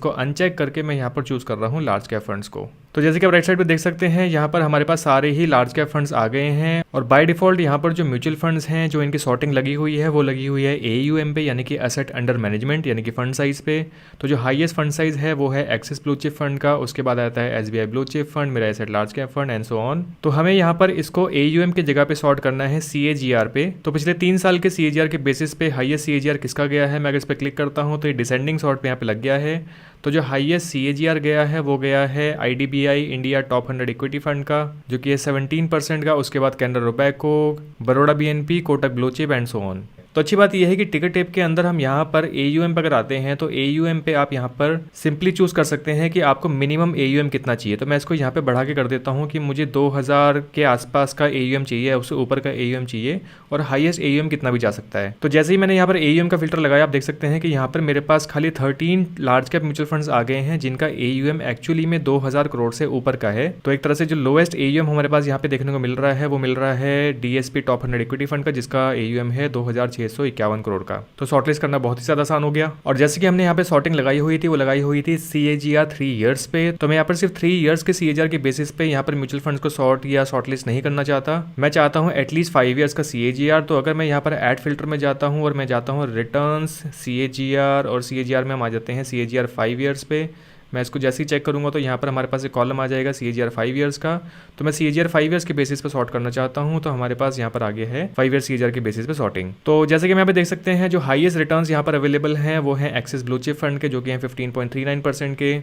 इसको अनचेक करके मैं यहाँ पर चूज़ कर रहा हूँ लार्ज कैप फंड्स को। तो जैसे कि आप राइट साइड पे देख सकते हैं, यहाँ पर हमारे पास सारे ही लार्ज कैप फंड्स आ गए हैं और बाय डिफॉल्ट यहाँ पर जो म्यूचुअल फंड्स हैं जो इनकी सॉर्टिंग लगी हुई है वो लगी हुई है AUM पे, यानी कि एसेट अंडर मैनेजमेंट, यानी कि फंड साइज पे। तो जो हाईएस्ट फंड साइज है वो है एक्सिस ब्लू चिप फंड का, उसके बाद आता है SBI ब्लू चिप फंड, मेरा asset large cap fund and so on. तो हमें यहाँ पर इसको AUM के जगह पे सॉर्ट करना है CAGR पे। तो पिछले 3 साल के CAGR के बेसिस पे हाईएस्ट CAGR किसका गया है, मैं अगर इस पर क्लिक करता हूँ तो ये डिसेंडिंग सॉर्ट पे यहाँ पे लग गया है। तो जो हाईएस्ट CAGR गया है वो गया है IDBI India top 100 equity fund का, जो कि है 17% का। उसके बाद Canara Robeco, Baroda BNP, Kotak blue chip and so on. तो अच्छी बात यह है कि टिकर टेप के अंदर हम यहाँ पर AUM पर अगर आते हैं तो AUM पे आप यहाँ पर सिंपली चूज कर सकते हैं कि आपको मिनिमम AUM कितना चाहिए। तो मैं इसको यहाँ पे बढ़ा के कर देता हूँ कि मुझे 2000 के आसपास का AUM चाहिए, उससे ऊपर का AUM चाहिए, और हाईएस्ट AUM कितना भी जा सकता है। तो जैसे ही मैंने यहाँ पर AUM का फिल्टर लगाया, आप देख सकते हैं कि यहाँ पर मेरे पास खाली 13 लार्ज कैप म्यूचुअल फंड्स आ गए हैं जिनका AUM एक्चुअली में 2000 करोड़ से ऊपर का है। तो एक तरह से जो लोएस्ट AUM हमारे पास यहाँ पे देखने को मिल रहा है वो मिल रहा है DSP टॉप 100 इक्विटी फंड का, जिसका AUM है 2651 करोड़ का। तो शॉर्टलिस्ट करना बहुत ही ज्यादा आसान हो गया। और जैसे कि हमने यहाँ पे सॉर्टिंग लगाई हुई थी, वो लगाई हुई थी CAGR 3 ईयर्स पे। तो मैं यहाँ पर सिर्फ 3 ईयर्स के CAGR के बेसिस पे यहाँ पर म्यूचुअल फंड्स को सॉर्ट या शॉर्टलिस्ट नहीं करना चाहता। मैं चाहता हूँ एटलीस्ट 5 ईयर्स का CAGR। तो अगर मैं यहाँ पर ऐड फिल्टर में जाता हूँ और मैं जाता हूँ रिटर्न्स CAGR, और CAGR में हम आ जाते हैं CAGR 5 ईयर्स पे। मैं इसको जैसे ही चेक करूंगा तो यहाँ पर हमारे पास एक कॉलम आ जाएगा CAGR 5 ईयर्स का। तो मैं CAGR 5 ईयर्स के बेसिस पे सॉर्ट करना चाहता हूँ, तो हमारे पास यहाँ पर आगे है 5 ईयर्स CAGR के बेसिस पे सॉर्टिंग। तो जैसे कि हम यहाँ पे देख सकते हैं, जो हाईएस्ट रिटर्न्स यहाँ पर अवेलेबल हैं वो हैं एक्सिस ब्लू चिप फंड के, जो कि हैं 15.39% के।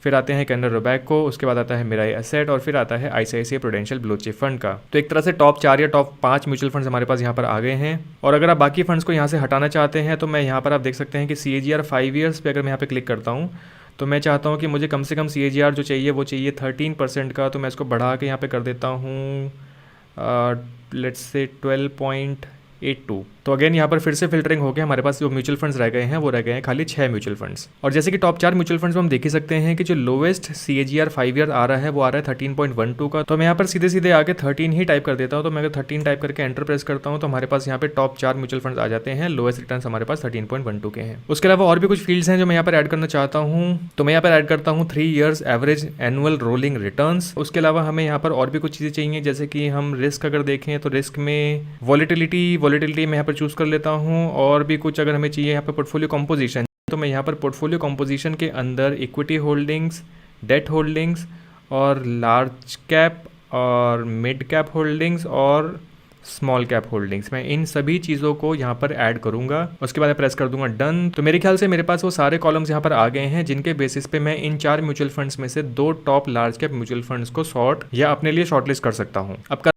फिर आते हैं कैनरा रोबैको, उसके बाद आता है मेरा एसेट, और फिर आता है ICICI prudential blue chip fund का। तो एक तरह से टॉप 4 या टॉप 5 म्यूचुअल फंड्स हमारे पास यहाँ पर आ गए हैं। और अगर आप बाकी फंड्स को यहाँ से हटाना चाहते हैं तो मैं यहाँ पर आप देख सकते हैं कि CAGR 5 ईयर्स पे अगर मैं यहाँ पे क्लिक करता हूँ तो मैं चाहता हूँ कि मुझे कम से कम CAGR जो चाहिए वो चाहिए 13% का। तो मैं इसको बढ़ा के यहाँ पे कर देता हूँ लेट्स से 12.82। तो अगेन यहाँ पर फिर से फिल्टरिंग हो गया, हमारे पास जो म्यूचुअल फंड्स रह गए हैं वो रह गए हैं खाली 6 म्यूचुअल फंड्स। और जैसे कि टॉप 4 म्यूचुअल फंड्स में हम देख ही सकते हैं कि जो लोएस्ट CAGR 5 ईयर आ रहा है वो आ रहा है 13.12 का। तो मैं यहाँ पर सीधे सीधे आके 13 ही टाइप कर देता हूँ। तो मैं अगर 13 टाइप करके एंटर प्रेस करता हूँ तो हमारे पास यहाँ पे टॉप 4 म्यूचुअल फंड्स आ जाते हैं। लोएस्ट रिटर्न हमारे पास 13.12 के हैं। उसके अलावा और भी कुछ फील्ड्स हैं जो मैं यहाँ पर ऐड करना चाहता हूँ। तो मैं यहाँ पर ऐड करता हूँ 3 years average annual rolling returns. उसके अलावा हमें यहाँ पर और भी कुछ चीज़ें चाहिए, जैसे कि हम रिस्क अगर देखें तो रिस्क में वॉलेटिलिटी मैं यहाँ पर चूज़ कर लेता हूँ। और भी कुछ अगर हमें चाहिए यहाँ पे पोर्टफोलियो कंपोजिशन, तो मैं यहाँ पर पोर्टफोलियो कंपोजिशन के अंदर इक्विटी होल्डिंग्स, डेट होल्डिंग्स और लार्ज कैप और मिड कैप होल्डिंग्स और स्मॉल कैप होल्डिंग्स, मैं इन सभी चीज़ों को यहाँ पर ऐड करूँगा। उसके बाद मैं प्रेस कर दूंगा डन। तो मेरे ख्याल से मेरे पास वो सारे कॉलम्स यहाँ पर आ गए हैं जिनके बेसिस पे मैं इन 4 म्यूचुअल फंड्स में से 2 top large cap mutual funds को सॉर्ट या अपने लिए शॉर्टलिस्ट कर सकता हूँ। अब